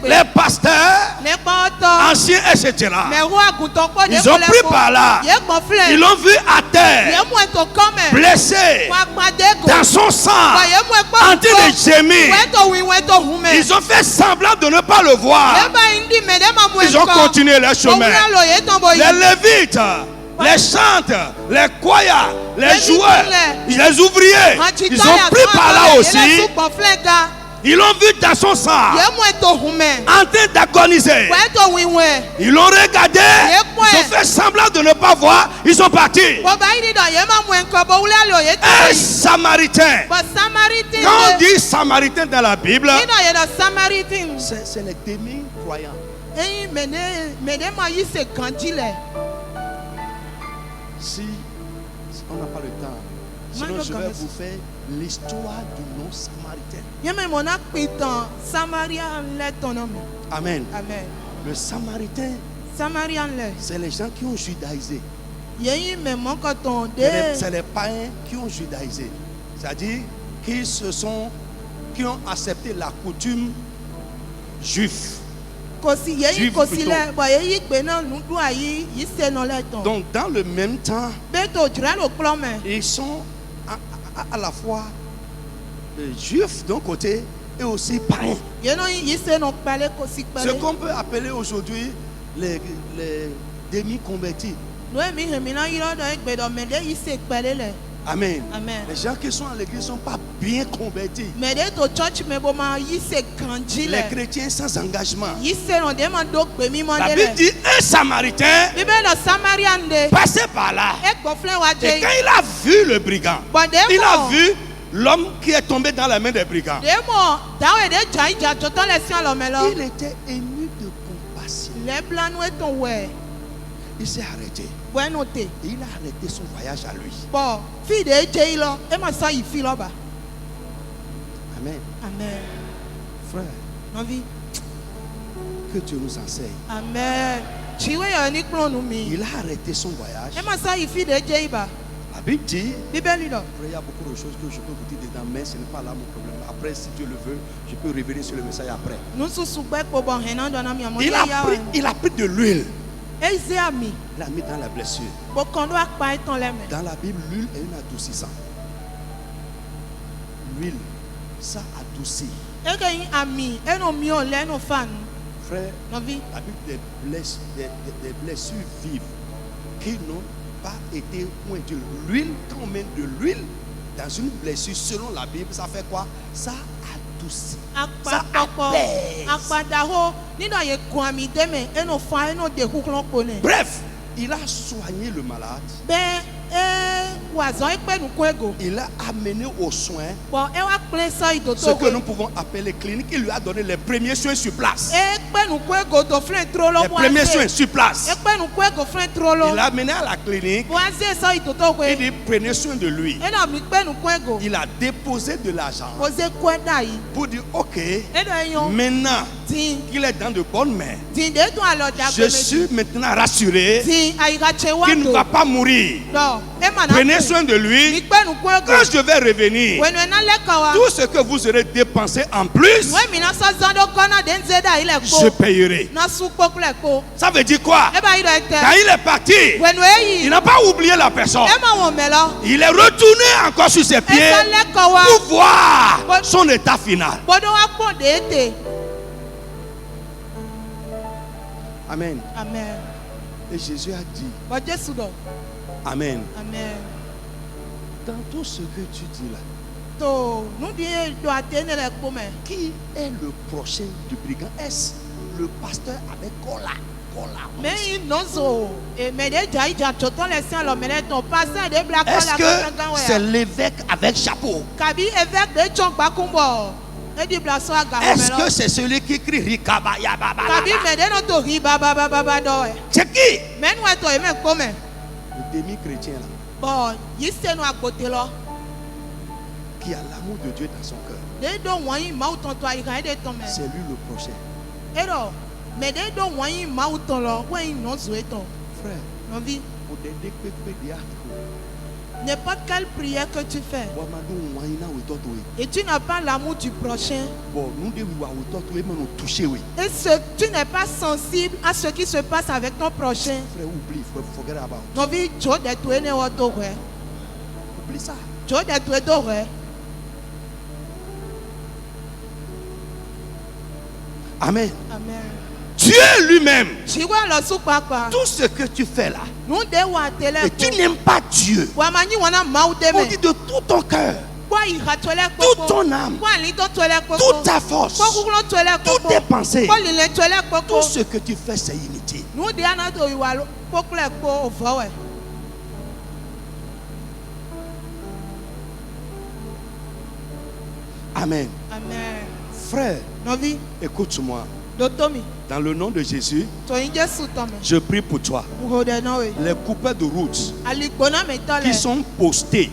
les pasteurs, anciens, etc. Ils ont pris par là. Ils l'ont vu à terre, blessé, dans son sang, en train de gémir. Ils ont fait semblant de ne pas le voir. Ils ont continué leur chemin. Les lévites, les chanteurs, les choirs, les joueurs, les ouvriers, ils ont pris par là aussi. Ils l'ont vu dans son sang, en train d'agoniser. Ils l'ont regardé, ils ont fait semblant de ne pas voir, ils sont partis. Un Samaritain. Quand on dit Samaritain dans la Bible, c'est les demi-croyants. Si on n'a pas le temps, sinon je vais vous faire l'histoire du non-samaritain. Amen. Le samaritain, c'est les gens qui ont judaïsé. C'est les païens qui ont judaïsé. C'est-à-dire qui ont accepté la coutume juive. Donc dans le même temps, ils sont à la fois juifs d'un côté et aussi païens. Ce qu'on peut appeler aujourd'hui les demi-convertis. Amen. Les gens qui sont à l'église ne sont pas bien convertis. Les chrétiens sans engagement. La Bible dit un Samaritain passé par là. Et quand il a vu le brigand, il a vu l'homme qui est tombé dans la main des brigands. Il était ému de compassion. Il s'est arrêté. Et il a arrêté son voyage à lui. Amen. Frère, que Dieu nous enseigne. Amen. Il a arrêté son voyage. La Bible dit, après il y a beaucoup de choses que je peux vous dire dedans, mais ce n'est pas là mon problème. Après, si Dieu le veut, je peux revenir sur le message après. Il a pris de l'huile. Il l'a mis dans la blessure. Dans la Bible, l'huile est un adoucissant. L'huile, ça adoucit. Frère, la Bible des blessures vives qui n'ont pas été pointues. L'huile, quand on met de l'huile dans une blessure, selon la Bible, ça fait quoi? Ça adoucit. Ça apaise. Bref, il a soigné le malade. Il a amené aux soins ce que nous pouvons appeler clinique. Il lui a donné les premiers soins sur place. Les premiers soins sur place. Il l'a amené à la clinique. Il dit prenez soin de lui. Il a déposé de l'argent pour dire ok, maintenant qu'il est dans de bonnes mains, je suis maintenant rassuré qu'il ne va pas mourir. Prenez soin de lui. Quand je vais revenir, tout ce que vous aurez dépensé en plus, je payerai. Ça veut dire quoi? Quand il est parti, il n'a pas oublié la personne. Il est retourné encore sur ses pieds pour voir son état final. Amen. Amen. Et Jésus a dit Amen. Amen. Dans tout ce que tu dis là, qui est le prochain du brigand? Est-ce le pasteur avec cola? Est-ce que c'est l'évêque avec chapeau? Est-ce que c'est celui qui crie Rikabaya Baba? C'est qui? Le demi-chrétien là, qui a l'amour de Dieu dans son cœur. C'est lui le prochain. Frère, n'importe quelle prière que tu fais et tu n'as pas l'amour du prochain, et tu n'es pas sensible à ce qui se passe avec ton prochain, oublie ça. Amen. Amen. Dieu lui-même, tout ce que tu fais là, et tu n'aimes pas Dieu, on dit de tout ton cœur, toute ton âme, toute ta force, toutes tes pensées, tout ce que tu fais c'est inutile. Amen. Amen. Frère, écoute-moi. Dans le nom de Jésus, je prie pour toi. Les coupeurs de route qui sont postés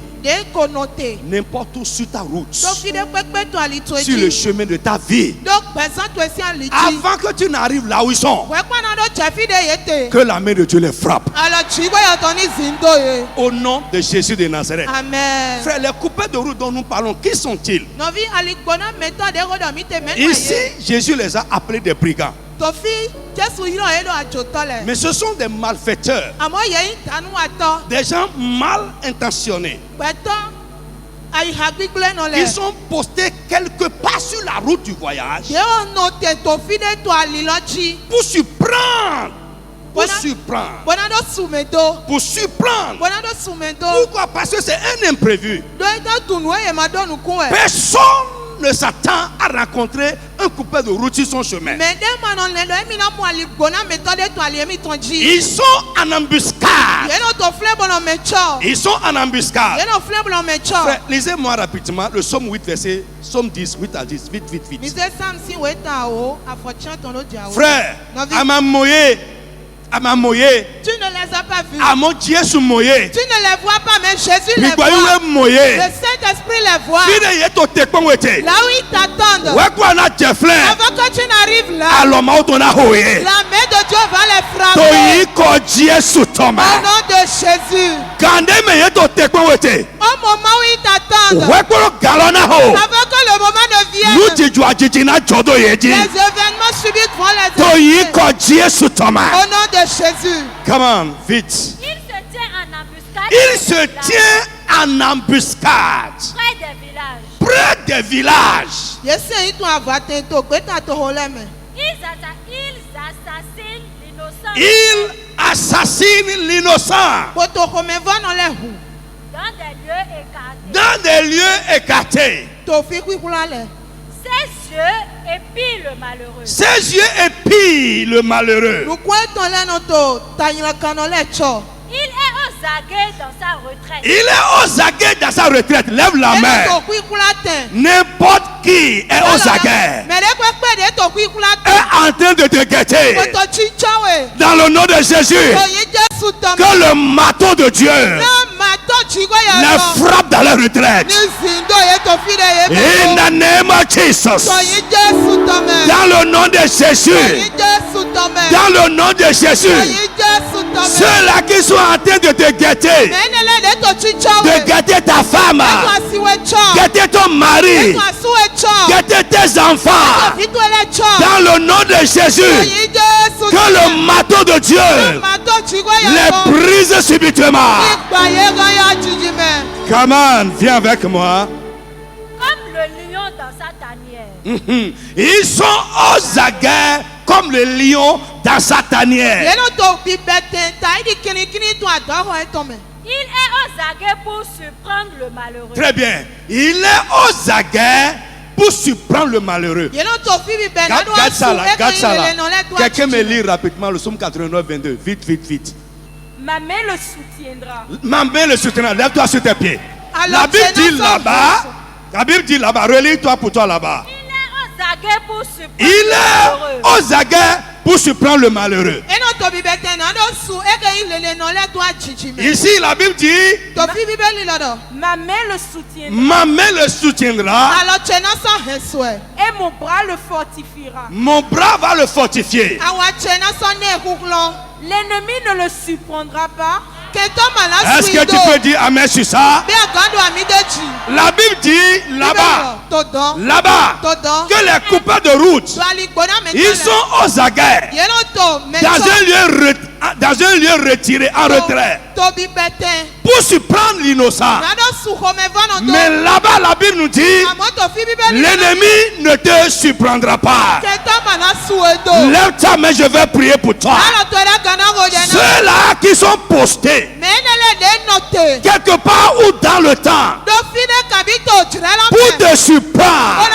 n'importe où sur ta route, sur le chemin de ta vie, avant que tu n'arrives là où ils sont, que la main de Dieu les frappe. Au nom de Jésus de Nazareth. Amen. Frère, les coupeurs de route dont nous parlons, qui sont-ils? Ici, Jésus les a appelés des brigands. Mais ce sont des malfaiteurs, des gens mal intentionnés. Ils sont postés quelque part sur la route du voyage pour surprendre. Pourquoi? Parce que c'est un imprévu. Personne ne s'attend à rencontrer un coupeur de route sur son chemin. Ils sont en embuscade. Frère, lisez-moi rapidement le psaume 8, verset psaume 10, 8 à 10. Vite. Frère, Amamoye. Tu ne les as pas vus. Amon Dieu sous moye. Tu ne les vois pas, mais Jésus les voit. Le Saint-Esprit les voit. Là où ils t'attendent. Avant que tu n'arrives là, la main de Dieu va les frapper. Au nom de Jésus. Au moment où ils t'attendent, avant que le moment ne vienne, les événements subites vont les affecter. Au nom de Jésus. Come on, vite. Il se tient en embuscade. Près des villages. Ils assassinent l'innocent. Dans des lieux écartés. Ses yeux épient le malheureux. Ses yeux épient le malheureux. Il est aussi aux aguets dans sa retraite. Il est aux aguets dans sa retraite. Lève la main. N'importe qui est aux aguets. Est en train de te guetter. Dans le nom de Jésus. Que le marteau de Dieu les frappe dans la retraite. In the name of Jesus. Dans le nom de Jésus. Dans le nom de Jésus. Ceux-là qui sont en train de te guetter, de guetter ta femme, guetter ton mari, guetter tes enfants, dans le nom de Jésus, que le marteau de Dieu les brise subitement. Come on, viens avec moi. Comme le lion dans sa tanière. Ils sont aux aguets comme le lion dans sa tanière. Il est aux aguets pour surprendre le malheureux. Très bien. Il est aux aguets pour surprendre le malheureux. Garde ça là, garde ça là. Quelqu'un me lit rapidement le psaume 89, 22. Vite, vite, vite. Ma main le soutiendra. Ma main le soutiendra. Lève-toi sur tes pieds. La Bible dit là-bas. La Bible dit là-bas. Relis-toi pour toi là-bas. Il est aux aguets pour surprendre le malheureux. Ici, la Bible dit ma main le soutiendra. Ma main le soutiendra. Et mon bras le fortifiera. Mon bras va le fortifier. L'ennemi ne le surprendra pas. Est-ce que tu peux dire amen sur ça? La Bible dit là-bas, que les coupeurs de route, ils sont aux aguets, dans un lieu retiré, en retrait, pour surprendre l'innocent. Mais là-bas, la Bible nous dit, l'ennemi ne te surprendra pas. Lève ta main, je vais prier pour toi. Ceux-là qui sont postés quelque part ou dans le temps pour te surprendre,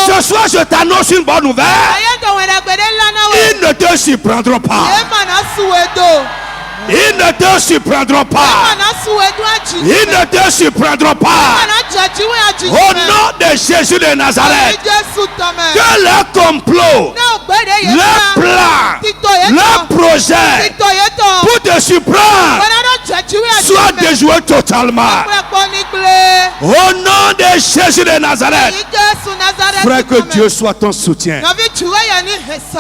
ce soir je t'annonce une bonne nouvelle. Ils ne te surprendront pas. Ils ne te surprendront pas. Ils ne te surprendront pas. Au nom de Jésus de Nazareth, que leur complot, leur plan, leur projet pour te surprendre soit déjoué totalement. Au nom de Jésus de Nazareth, frère, que Dieu soit ton soutien.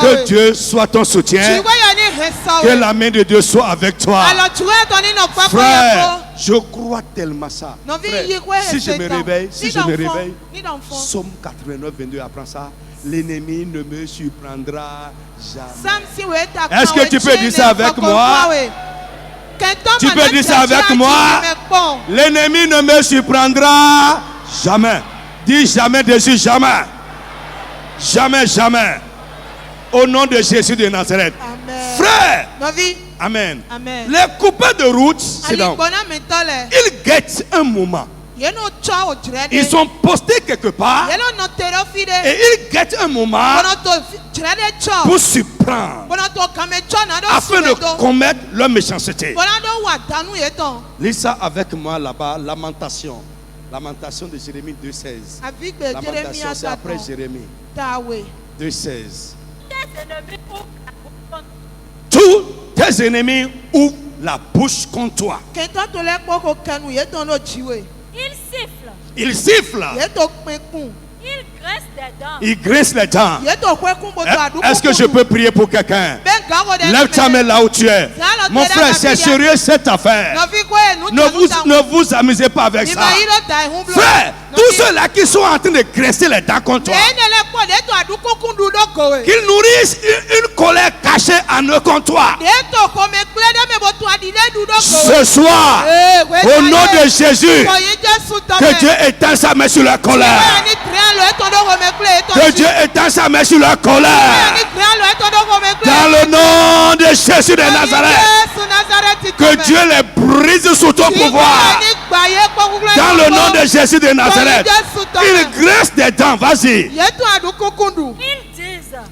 Que Dieu soit ton soutien. Que la main de Dieu soit avec toi. Frère, je crois tellement ça. Frère, si je me réveille, Psaume 89, 22, apprends ça. L'ennemi ne me surprendra jamais. Est-ce que tu peux dire ça avec moi? Tu peux dire ça avec moi? L'ennemi ne me surprendra jamais. Dis jamais dessus, jamais. Jamais, jamais. Au nom de Jésus de Nazareth. Amen. Frère. Amen. Amen. Les coupeurs de route, ils guettent un moment. Ils sont postés quelque part et ils guettent un moment pour surprendre afin de commettre leur méchanceté. Lis ça avec moi là-bas, Lamentation. Lamentation de Jérémie 2,16. Lamentation, c'est après Jérémie 2,16. Tous tes ennemis ouvrent la bouche contre toi. Il siffle. Il graisse les dents. Est-ce que je peux prier pour quelqu'un? Lève ta main là où tu es. Mon frère, c'est sérieux cette affaire. Ne vous amusez pas avec ça. Frère, tous ceux-là qui sont en train de graisser les dents contre toi, qu'ils nourrissent une colère cachée en eux contre toi. Ce soir, au nom de Jésus, que Dieu éteint sa main sur la colère. Que Dieu éteint sa main sur la colère. Dans le nom de Jésus de Nazareth. Que Dieu les brise sous ton pouvoir. Dans le nom de Jésus de Nazareth. Ils graissent des dents. Vas-y.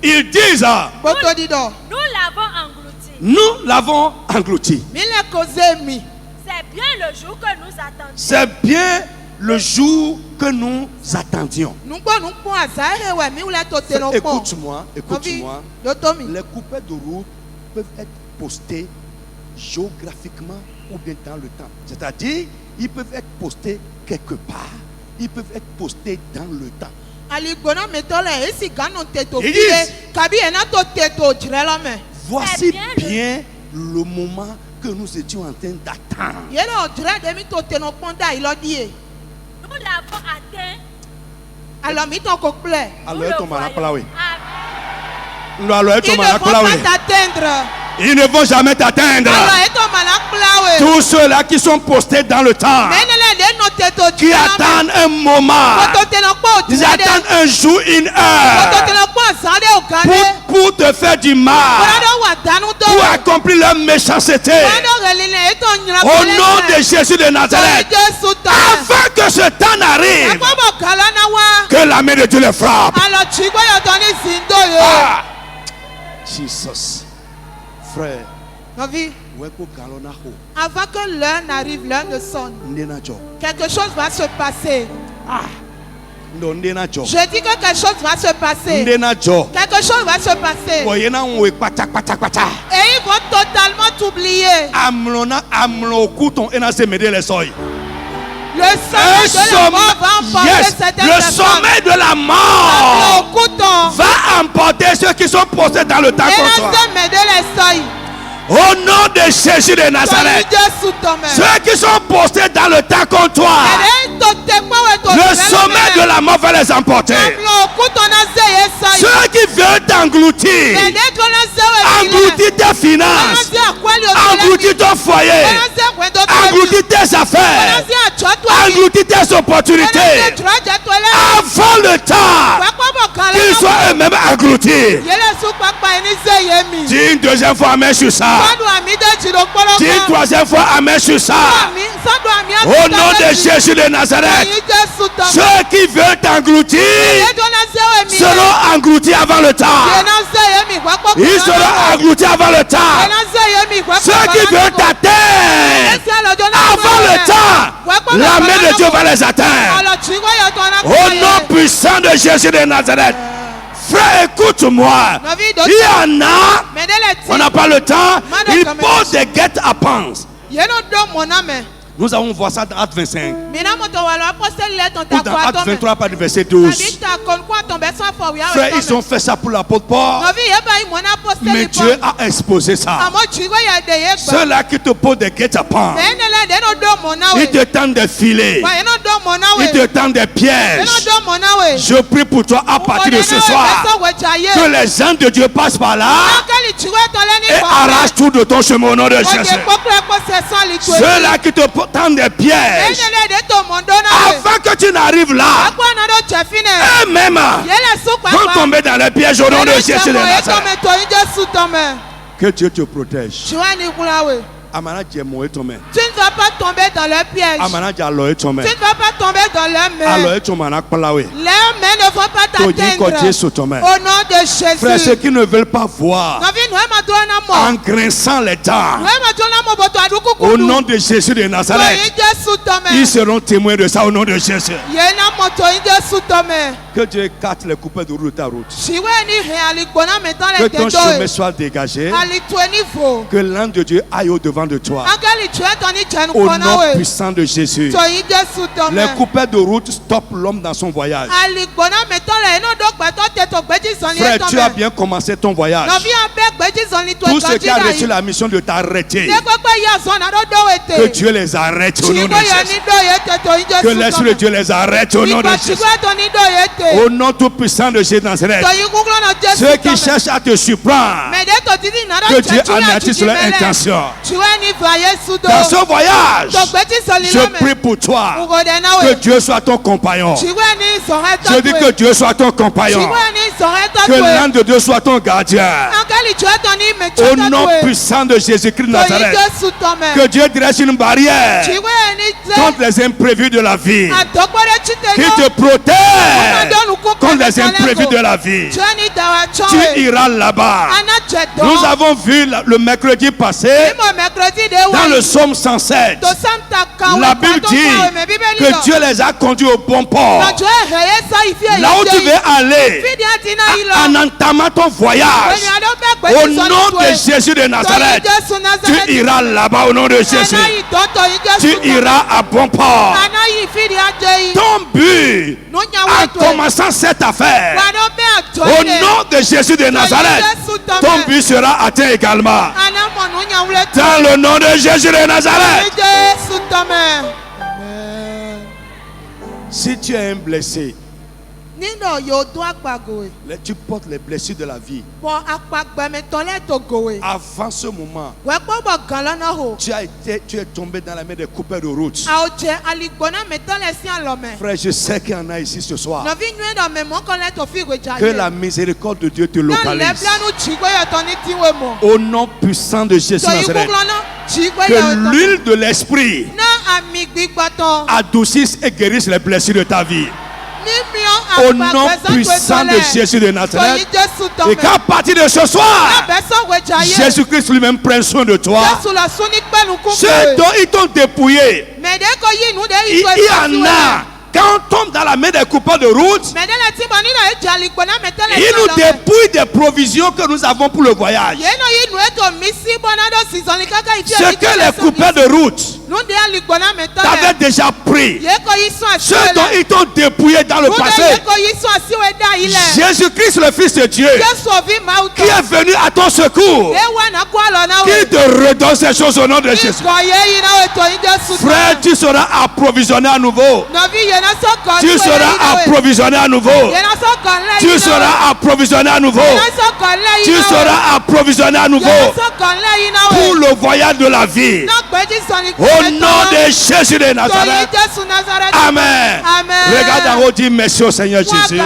Ils disent. Nous l'avons englouti. bien le jour que nous attendions. C'est bien le jour que nous attendions. Écoute-moi. Les coupelles de route peuvent être postées géographiquement ou bien dans le temps. C'est-à-dire, ils peuvent être postés quelque part. Ils peuvent être postés dans le temps. Voici bien le moment que nous étions en train d'attendre. Nous l'avons atteint. Alors, Nous le voyons. ils ne vont pas t'atteindre. Ils ne vont jamais t'atteindre. Tous ceux-là qui sont postés dans le temps, qui attendent un moment, ils attendent un jour, une heure, pour te faire du mal, pour accomplir leur méchanceté. Au nom de Jésus de Nazareth, avant que ce temps n'arrive, que la main de Dieu les frappe. Ah, Jesus. Frère, avant que l'heure n'arrive, l'heure ne sonne, quelque chose va se passer. Je dis que quelque chose va se passer. Quelque chose va se passer. Et ils vont totalement t'oublier. Le sommet de la mort va emporter ceux qui sont postés dans le temps contre toi. Au nom de Jésus de Nazareth, ceux qui sont postés dans le temps contre toi, le sommet de la mort va les emporter. Ceux qui veulent t'engloutir, engloutir tes finances, engloutir ton foyer, engloutir tes affaires, engloutir tes opportunités, avant le temps qu'ils soient eux-mêmes engloutis. Dis une deuxième fois amen sur ça. Dis une troisième fois amen sur ça. Au nom de Jésus de Nazareth, ceux qui veulent t'engloutir seront engloutis avant le temps. Ils seront engloutis avant le temps. Ceux qui veulent t'atteindre avant le temps, la main de Dieu va les atteindre. Au nom puissant de Jésus de Nazareth. Frère, écoute-moi. Il y en a, on n'a pas le temps, ils posent des guet-apens. Nous allons voir ça dans Acte 25. Ou dans Acte 23, pas du verset 12. Frère, ils ont fait ça pour l'apôtre Paul. Mais Dieu a exposé ça. Ceux-là qui te posent des guet-apens, ils te tendent des filets, ils te tendent des pièges. Je prie pour toi à partir de ce soir que les anges de Dieu passent par là et arrachent tout de ton chemin au nom de Jésus. Ceux-là qui te tendent des pièges avant que tu n'arrives là, eux-mêmes vont tomber dans les pièges au nom de Jésus de Nazareth. Que Dieu te protège. Tu ne vas pas tomber dans leur piège. Tu ne vas pas tomber dans leur main. Leurs mains ne vont pas t'atteindre. Au nom de Jésus. Frères, ceux qui ne veulent pas voir en grinçant les dents, au nom de Jésus de Nazareth, ils seront témoins de ça au nom de Jésus. Que Dieu écarte les coupeurs de route de ta route. Que ton chemin soit dégagé. Que l'ange de Dieu aille au-devant de toi. Au nom puissant de Jésus. Les coupeurs de route stoppent l'homme dans son voyage. Frère, tu as bien commencé ton voyage. Tous ceux qui ont reçu la mission de t'arrêter, que Dieu les arrête au nom de Jésus. Que l'Esprit de Dieu les arrête au nom de Jésus. Au nom tout puissant de Jésus Nazareth. Ceux qui cherchent à te surprendre, que Dieu anéantisse leur intention. Dans ce voyage, je prie pour toi que Dieu soit ton compagnon. Je dis que Dieu soit ton compagnon. Que l'ange de Dieu soit ton gardien. Au nom puissant de Jésus-Christ de Nazareth. Que Dieu dresse une barrière contre les imprévus de la vie. Qu'il te protège contre les imprévus de la vie. Tu iras là-bas. Nous avons vu le mercredi passé dans le psaume 107. La Bible dit que Dieu les a conduits au bon port. Là où tu veux aller, en entamant ton voyage, au nom de Jésus de Nazareth, tu iras là-bas au nom de Jésus. Tu iras à bon port. Ton but, en commençant cette affaire, au nom de Jésus de Nazareth, ton but sera atteint également. Dans le nom de Jésus de Nazareth. Si tu es un blessé, tu portes les blessures de la vie. Avant ce moment, tu es tombé dans la main des coupeurs de route. Frère, je sais qu'il y en a ici ce soir. Que la miséricorde de Dieu te localise. Au nom puissant de Jésus Nazareth. Que l'huile de l'esprit adoucisse et guérisse les blessures de ta vie. Au nom puissant de Jésus de Nazareth. Et qu'à partir de ce soir, Jésus-Christ lui-même prenne soin de toi. Ceux dont ils t'ont dépouillé, il y en a. Quand on tombe dans la main des coupeurs de route, ils nous dépouillent des provisions que nous avons pour le voyage. Ce que les coupeurs de route t'avaient déjà pris, ceux dont ils t'ont dépouillé dans le passé, Jésus-Christ le Fils de Dieu, qui est venu à ton secours, qui te redonne ces choses au nom de Jésus. Frère, tu seras approvisionné à nouveau. Tu seras approvisionné à nouveau. Tu seras approvisionné à nouveau. Tu seras approvisionné à nouveau pour le voyage de la vie. Au nom de Jésus de Nazareth. Amen. Regarde en haut, dis merci au Seigneur Jésus.